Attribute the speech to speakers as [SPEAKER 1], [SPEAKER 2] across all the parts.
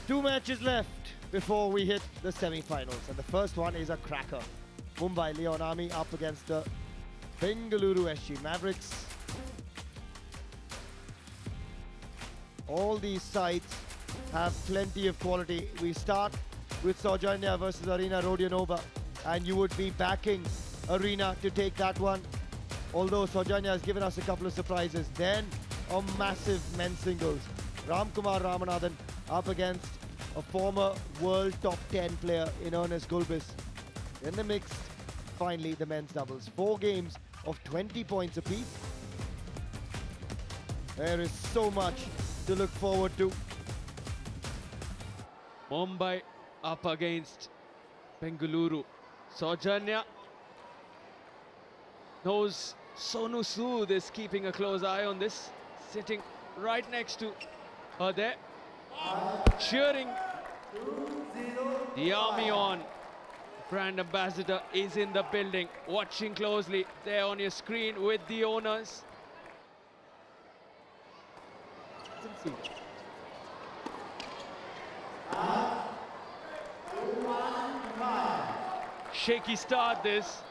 [SPEAKER 1] Two matches left before we hit the semi-finals, and the first one is a cracker. Mumbai Leon Army up against the Bengaluru SG Mavericks. All these sides have plenty of quality. We start with Saujanya versus Arena Rodionova, and you would be backing Arena to take that one, although Saujanya has given us a couple of surprises. Then a massive men's singles. Ramkumar Ramanathan up against a former world top 10 player in Ernest Gulbis. In the mixed, finally the men's doubles. 4 games of 20 points apiece. There is so much to look forward to.
[SPEAKER 2] Mumbai up against Bengaluru. Saujanya knows Sonu Sood is keeping a close eye on this, sitting right next to her there, cheering the army on. Brand ambassador is in the building, watching closely there on your screen with the owners. Shaky start this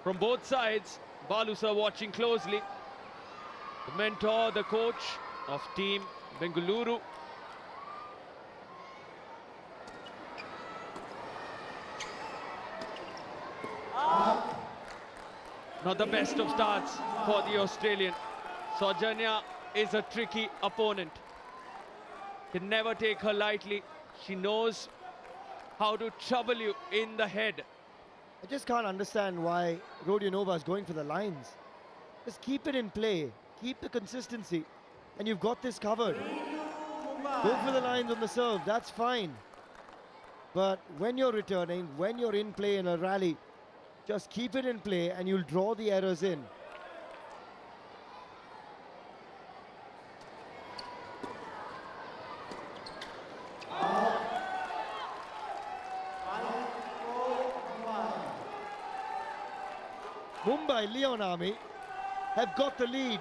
[SPEAKER 2] from both sides. Balu sir watching closely. The mentor, the coach of team Bengaluru. Not the best of starts for the Australian. Saujanya is a tricky opponent. Can never take her lightly. She knows how to trouble you in the head.
[SPEAKER 1] I just can't understand why Rodionova is going for the lines. Just keep it in play, keep the consistency, and you've got this covered. Go for the lines on the serve, that's fine. But when you're returning, when you're in play in a rally, just keep it in play and you'll draw the errors in. Mumbai Leon Army have got the lead,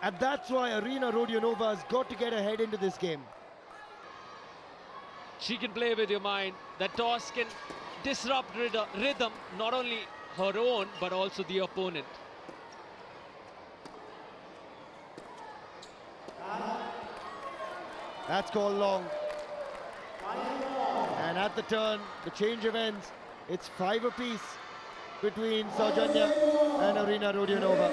[SPEAKER 1] and that's why Arena Rodionova has got to get ahead into this game.
[SPEAKER 2] She can play with your mind. The toss can disrupt rhythm, not only her own, but also the opponent.
[SPEAKER 1] That's called long. And at the turn, the change of ends, it's 5 apiece between Saujanya and Arena Rodionova.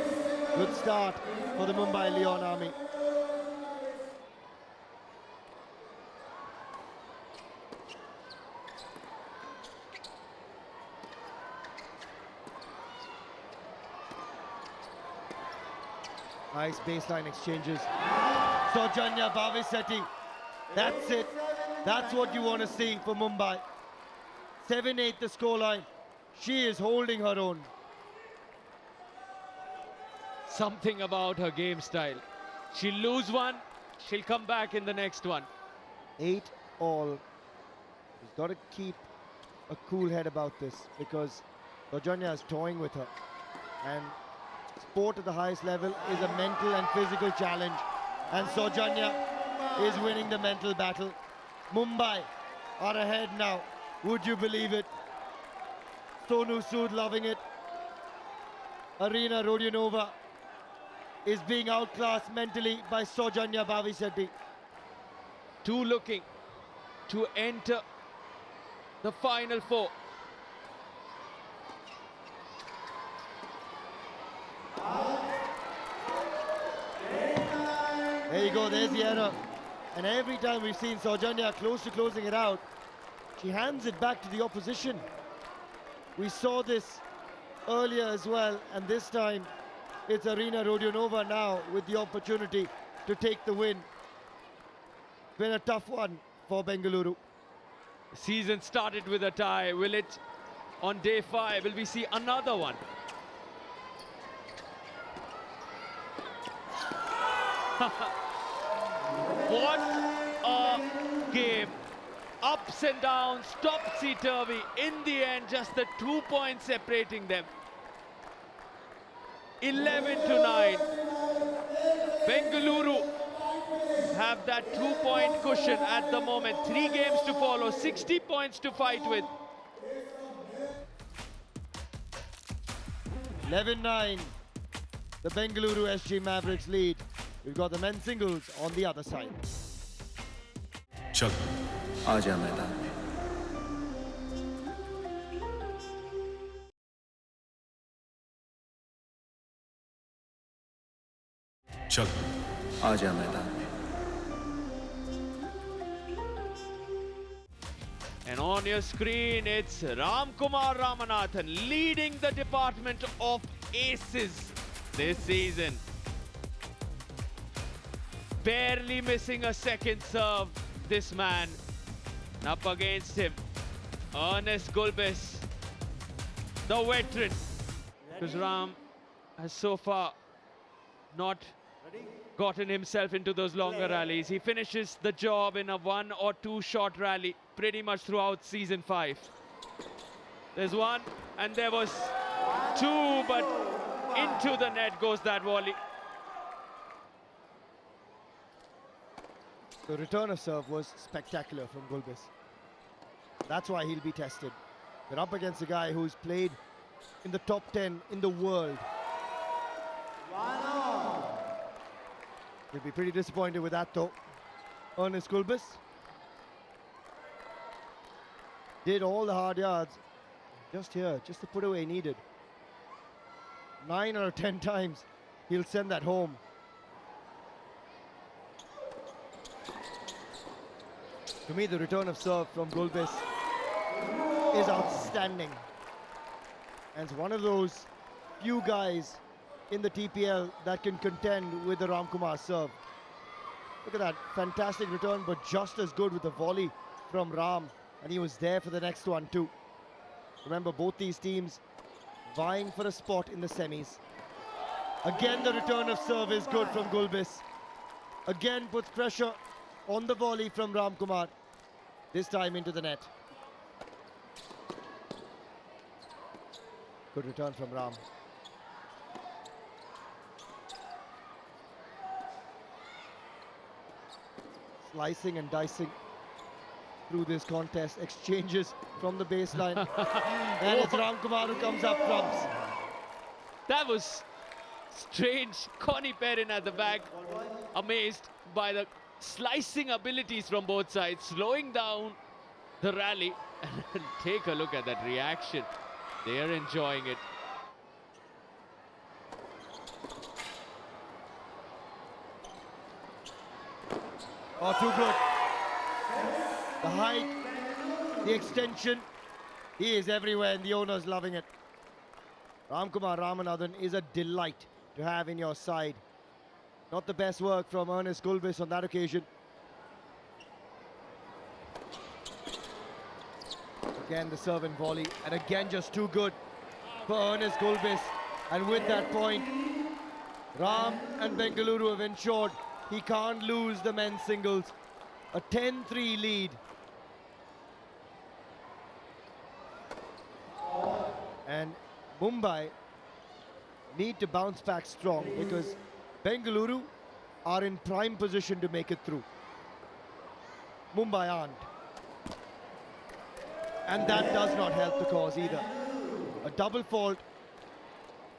[SPEAKER 1] Good start for the Mumbai Leon Army. Nice baseline exchanges. Saujanya Bhavisetti. That's it. That's what you want to see for Mumbai. 7-8 the scoreline. She is holding her own.
[SPEAKER 2] Something about her game style. She'll lose one, she'll come back in the next one.
[SPEAKER 1] 8 all. She's got to keep a cool head about this because Saujanya is toying with her. And sport at the highest level is a mental and physical challenge. And Saujanya is winning the mental battle. Mumbai are ahead now. Would you believe it? Sonu Sood loving it. Arena Rodionova is being outclassed mentally by Saujanya Bhavisetti.
[SPEAKER 2] 2 looking to enter the final 4.
[SPEAKER 1] There you go, there's the error. And every time we've seen Saujanya close to closing it out, she hands it back to the opposition. We saw this earlier as well, and this time it's Arena Rodionova now with the opportunity to take the win. Been a tough one for Bengaluru.
[SPEAKER 2] The season started with a tie. Will it on day 5? Will we see another one? What a game. Ups and downs, topsy-turvy. In the end, just the 2 points separating them. 11-9. Bengaluru have that 2-point cushion at the moment. 3 games to follow, 60 points to fight with.
[SPEAKER 1] 11-9. The Bengaluru SG Mavericks lead. We've got the men's singles on the other side.
[SPEAKER 3] चल
[SPEAKER 4] आजा मैदान में
[SPEAKER 3] चल
[SPEAKER 4] आजा मैदान में
[SPEAKER 2] And on your screen, it's Ramkumar Ramanathan leading the department of aces this season. Barely missing a second serve, this man. And up against him, Ernest Gulbis, the veteran. Because Ram has so far not gotten himself into those longer rallies. He finishes the job in a 1 or 2 shot rally pretty much throughout season 5. There's one and there was 2, but into the net goes that volley.
[SPEAKER 1] The return of serve was spectacular from Gulbis. That's why he'll be tested. They're up against a guy who's played in the top 10 in the world. He'll be pretty disappointed with that though. Ernest Gulbis did all the hard yards just here, just the put away needed. 9 out of 10 times he'll send that home. To me, the return of serve from Gulbis is outstanding. And it's one of those few guys in the TPL that can contend with the Ramkumar serve. Look at that, fantastic return, but just as good with the volley from Ram. And he was there for the next one too. Remember, both these teams vying for a spot in the semis. Again, the return of serve is good from Gulbis. Again, puts pressure on the volley from Ramkumar. This time into the net. Good return from Ram. Slicing and dicing through this contest. Exchanges from the baseline. And it's Ramkumar who comes up trumps.
[SPEAKER 2] That was strange. Connie Perrin at the back, amazed by the slicing abilities from both sides, slowing down the rally. And take a look at that reaction. They are enjoying it.
[SPEAKER 1] Oh, too good. The height, the extension, he is everywhere and the owner's loving it. Ramkumar Ramanathan is a delight to have in your side. Not the best work from Ernest Gulbis on that occasion. Again, the serve and volley, and again just too good for Ernest Gulbis. And with that point, Ram and Bengaluru have ensured he can't lose the men's singles. A 10-3 lead. And Mumbai need to bounce back strong because Bengaluru are in prime position to make it through. Mumbai aren't. And that does not help the cause either. A double fault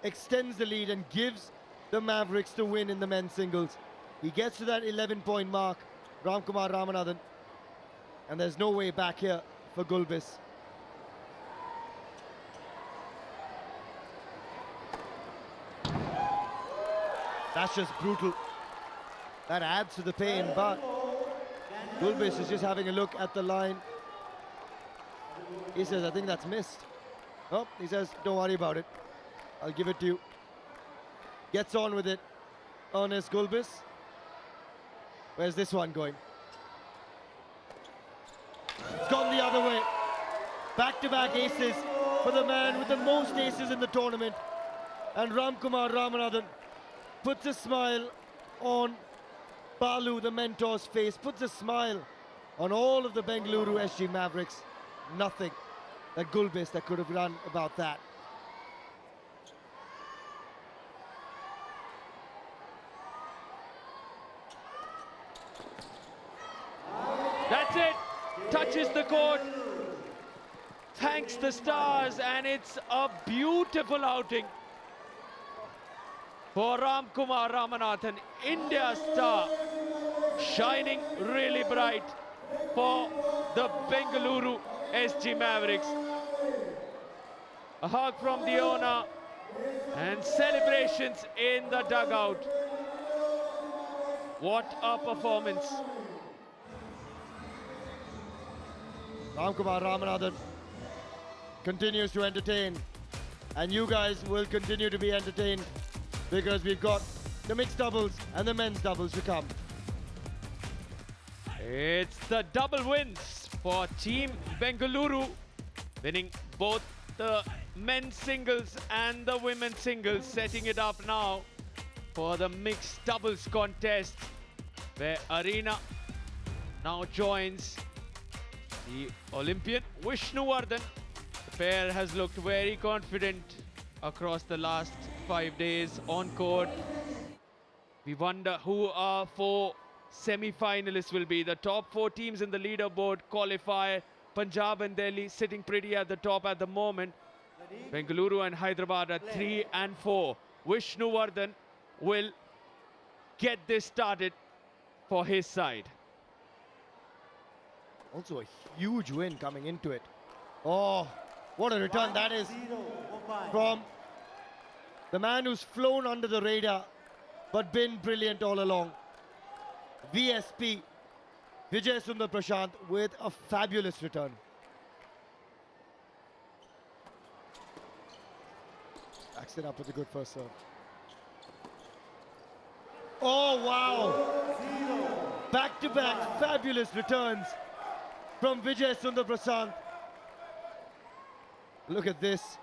[SPEAKER 1] extends the lead and gives the Mavericks the win in the men's singles. He gets to that 11-point mark, Ramkumar Ramanathan, and there's no way back here for Gulbis. That's just brutal. That adds to the pain, but Gulbis is just having a look at the line. He says, I think that's missed. Oh, he says, don't worry about it. I'll give it to you. Gets on with it. Ernest Gulbis. Where's this one going? It's gone the other way. Back-to-back aces for the man with the most aces in the tournament. And Ramkumar Ramanathan puts a smile on Balu, the mentor's face, puts a smile on all of the Bengaluru SG Mavericks. Nothing that Gulbis that could have done about that.
[SPEAKER 2] touches the court, thanks the stars, and it's a beautiful outing for Ramkumar Ramanathan, India's star, shining really bright for the Bengaluru SG Mavericks. A hug from the owner and celebrations in the dugout. What a performance.
[SPEAKER 1] Ramkumar Ramanathan continues to entertain, and you guys will continue to be entertained because we've got the mixed doubles and the men's doubles to come.
[SPEAKER 2] It's the double wins for Team Bengaluru, winning both the men's singles and the women's singles, setting it up now for the mixed doubles contest, where Arena now joins the Olympian Vishnuvardhan. The pair has looked very confident across the last 5 days on court. We wonder who our 4 semi-finalists will be. The top 4 teams in the leaderboard qualify. Punjab and Delhi sitting pretty at the top at the moment. Bengaluru and Hyderabad are 3 and 4. Vishnuvardhan will get this started for his side.
[SPEAKER 1] Also a huge win coming into it. Oh, what a return that is from the man who's flown under the radar but been brilliant all along. VSP, Vijay Sundar Prashant, with a fabulous return. Backs it up with a good first serve. Oh, wow! Back-to-back fabulous returns from Vijay Sundar Prashant. Look at this.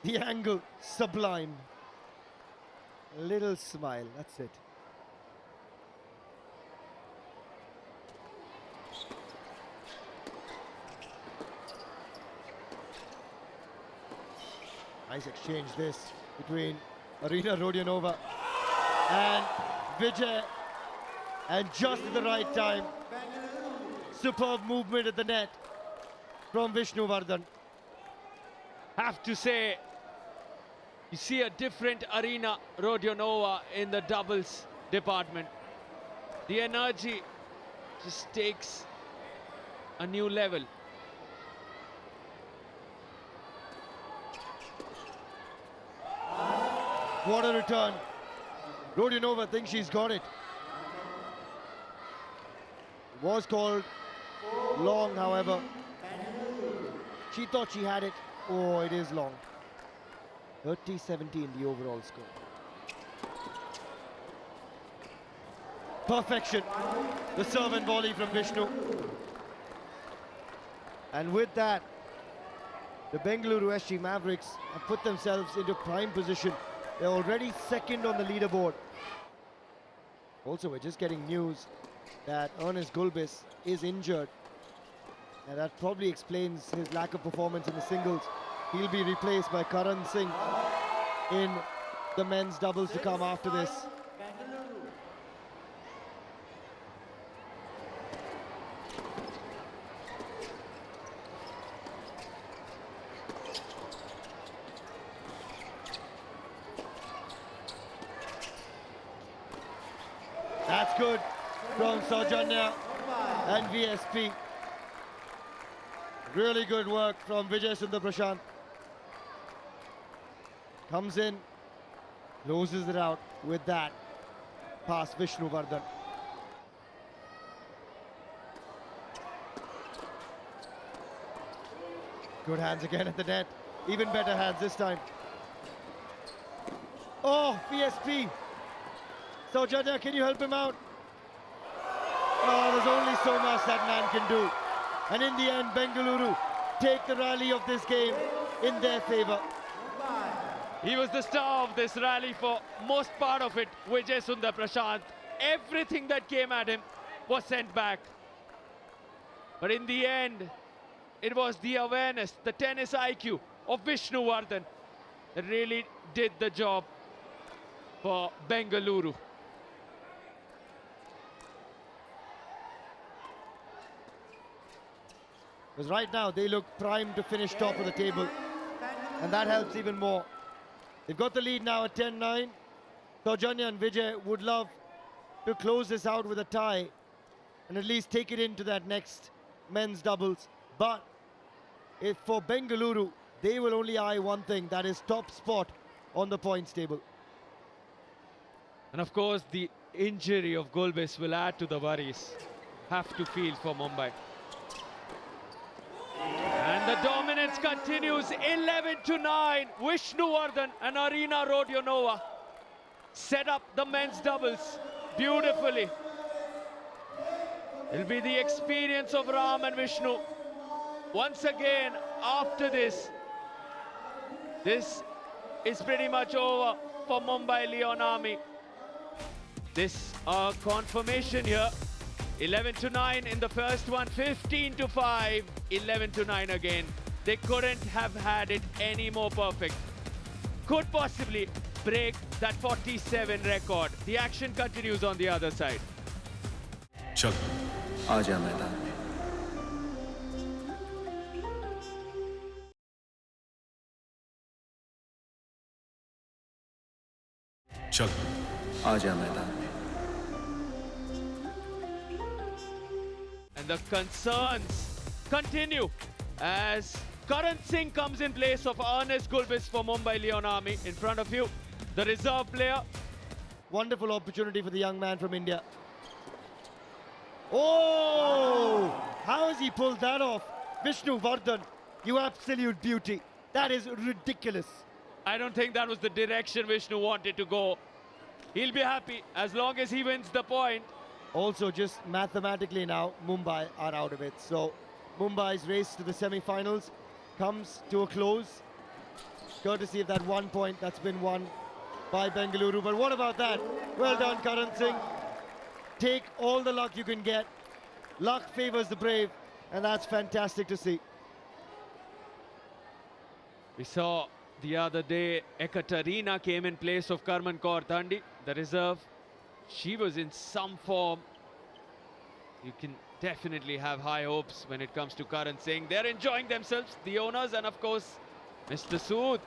[SPEAKER 1] The angle, sublime. A little smile, that's it. Nice exchange this between Arina Rodionova and Vijay, and just at the right time, superb movement at the net from Vishnuvardhan.
[SPEAKER 2] Have to say, you see a different Arina Rodionova in the doubles department. The energy just takes a new level.
[SPEAKER 1] What a return. Rodionova thinks she's got it. It was called long, however. She thought she had it. Oh, it is long. 30-17 the overall score. Perfection. The serve and volley from Vishnu. And with that, the Bengaluru SG Mavericks have put themselves into prime position. They're already second on the leaderboard. Also, we're just getting news that Ernest Gulbis is injured. And that probably explains his lack of performance in the singles. He'll be replaced by Karan Singh in the men's doubles to come after this. That's good from Saujanya and VSP. Really good work from Vijay Sundar Prashant. Comes in, closes it out with that past Vishnuvardhan. Good hands again at the net. Even better hands this time. Oh, VSP. Saujanya, can you help him out? Oh, there's only so much that man can do. And in the end, Bengaluru take the rally of this game in their favor.
[SPEAKER 2] He was the star of this rally for most part of it, Vijay Sundar Prashant. Everything that came at him was sent back. But in the end, it was the awareness, the tennis IQ of Vishnuvardhan that really did the job for Bengaluru.
[SPEAKER 1] Because right now they look primed to finish top of the table. And that helps even more. They've got the lead now at 10-9. Saujanya and Vijay would love to close this out with a tie and at least take it into that next men's doubles. But if for Bengaluru, they will only eye one thing, that is top spot on the points table.
[SPEAKER 2] And of course, the injury of Gulbis will add to the worries. Have to feel for Mumbai. And the dominance continues, 11-9. Vishnuvardhan and Arina Rodionova set up the men's doubles beautifully. It'll be the experience of Ram and Vishnu. Once again, after this is pretty much over for Mumbai Leon Army. This confirmation here. 11-9 in the first one, 15-5, 11-9 again. They couldn't have had it any more perfect. Could possibly break that 47 record. The action continues on the other side.
[SPEAKER 3] चल
[SPEAKER 4] आजा मैदान में
[SPEAKER 3] चल
[SPEAKER 4] आजा मैदान में
[SPEAKER 2] And the concerns continue as Karan Singh comes in place of Ernest Gulbis for Mumbai Leon Army. In front of you, the reserve player.
[SPEAKER 1] Wonderful opportunity for the young man from India. Oh! How has he pulled that off? Vishnuvardhan, you absolute beauty. That is ridiculous.
[SPEAKER 2] I don't think that was the direction Vishnu wanted to go. He'll be happy as long as he wins the point.
[SPEAKER 1] Also, just mathematically now, Mumbai are out of it. So, Mumbai's race to the semi-finals comes to a close, courtesy of that 1 point that's been won by Bengaluru. But what about that? Well done, Karan Singh. Take all the luck you can get. Luck favors the brave, and that's fantastic to see.
[SPEAKER 2] We saw the other day Ekaterina came in place of Karman Kaur Thandi, the reserve. She was in some form. You can definitely have high hopes when it comes to Karan Singh. They're enjoying themselves, the owners, and of course, Mr. Sood,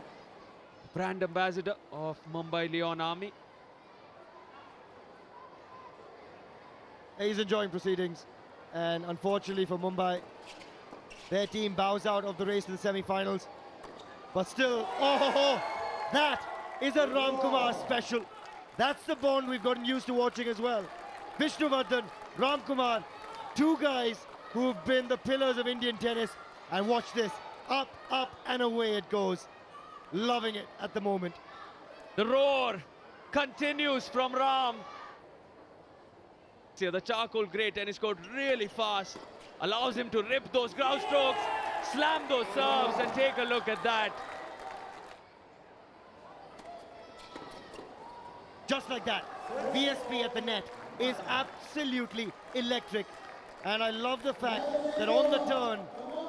[SPEAKER 2] brand ambassador of Mumbai Leon Army.
[SPEAKER 1] He's enjoying proceedings, and unfortunately for Mumbai, their team bows out of the race to the semi-finals. But still, oh, that is a Ramkumar special. That's the bond we've gotten used to watching as well. Vishnuvardhan, Ramkumar, two guys who've been the pillars of Indian tennis. And watch this, up, up and away it goes. Loving it at the moment.
[SPEAKER 2] The roar continues from Ram. See, the charcoal grey tennis court really fast. Allows him to rip those ground strokes, slam those serves, and take a look at that.
[SPEAKER 1] Just like that, VSP at the net is absolutely electric. And I love the fact that on the turn,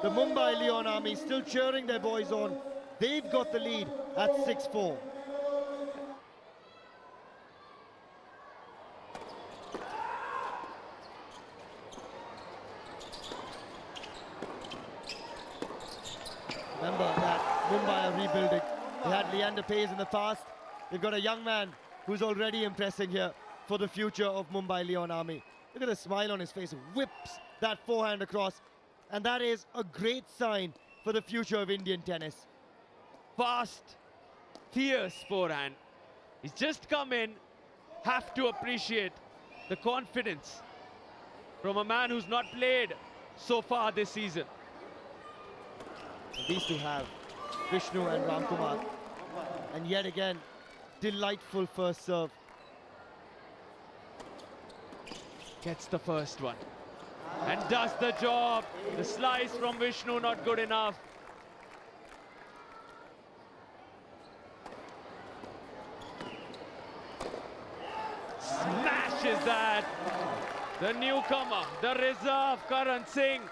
[SPEAKER 1] the Mumbai Leon Army still cheering their boys on. They've got the lead at 6-4. Remember that Mumbai are rebuilding. They had Leander Paes in the past. They've got a young man who's already impressing here for the future of Mumbai Leon Army. Look at the smile on his face, whips that forehand across. And that is a great sign for the future of Indian tennis.
[SPEAKER 2] Fast, fierce forehand. He's just come in. Have to appreciate the confidence from a man who's not played so far this season.
[SPEAKER 1] These two have Vishnu and Ramkumar. And yet again, delightful first serve.
[SPEAKER 2] Gets the first one and does the job. The slice from Vishnu not good enough. Smashes that. The newcomer, the reserve, Karan Singh,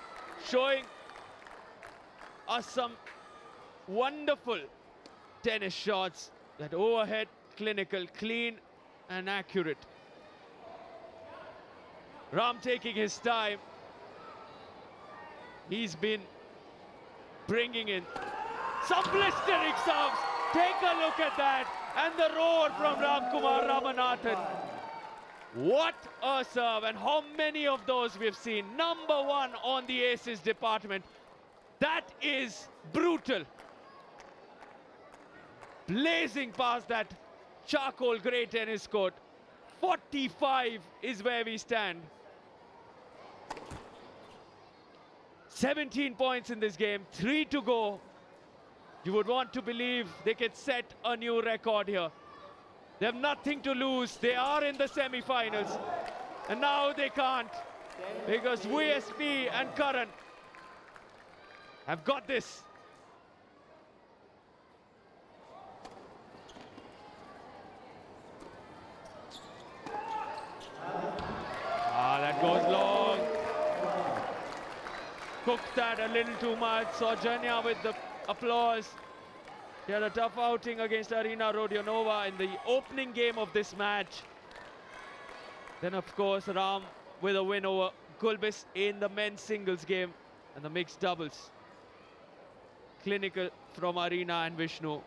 [SPEAKER 2] showing us some wonderful tennis shots. That overhead, clinical, clean and accurate. Ram taking his time. He's been bringing in some blistering serves. Take a look at that. And the roar from Ramkumar Ramanathan. What a serve, and how many of those we've seen. Number one on the aces department. That is brutal. Blazing past that charcoal grey tennis court. 45 is where we stand. 17 points in this game, 3 to go. You would want to believe they could set a new record here. They have nothing to lose. They are in the semi-finals. And now they can't, because VSP and Karan have got this. That goes long. Cooked that a little too much. Saujanya with the applause. He had a tough outing against Arina Rodionova in the opening game of this match. Then, of course, Ram with a win over Gulbis in the men's singles game and the mixed doubles. Clinical from Arina and Vishnu,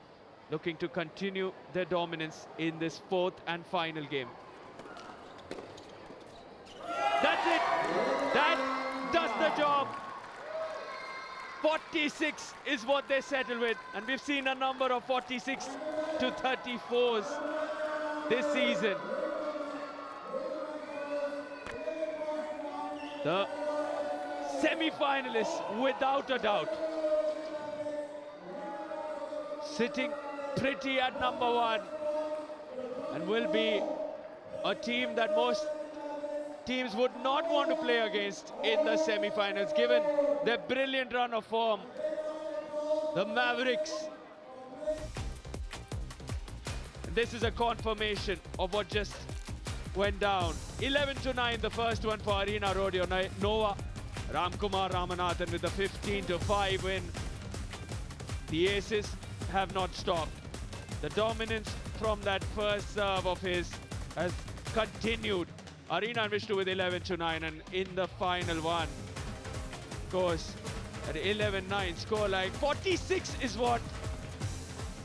[SPEAKER 2] looking to continue their dominance in this fourth and final game. That's it. That does the job. 46 is what they settle with, and we've seen a number of 46 to 34s this season. The semi-finalists, without a doubt, sitting pretty at number one, and will be a team that most teams would not want to play against in the semi-finals, given their brilliant run of form. The Mavericks. This is a confirmation of what just went down. 11 to 9, the first one for Arina Rodionova. Ramkumar Ramanathan with the 15 to 5 win. The aces have not stopped. The dominance from that first serve of his has continued. Arina and Vishnu with 11 to 9, and in the final one, of course, at 11-9 scoreline. 46 is what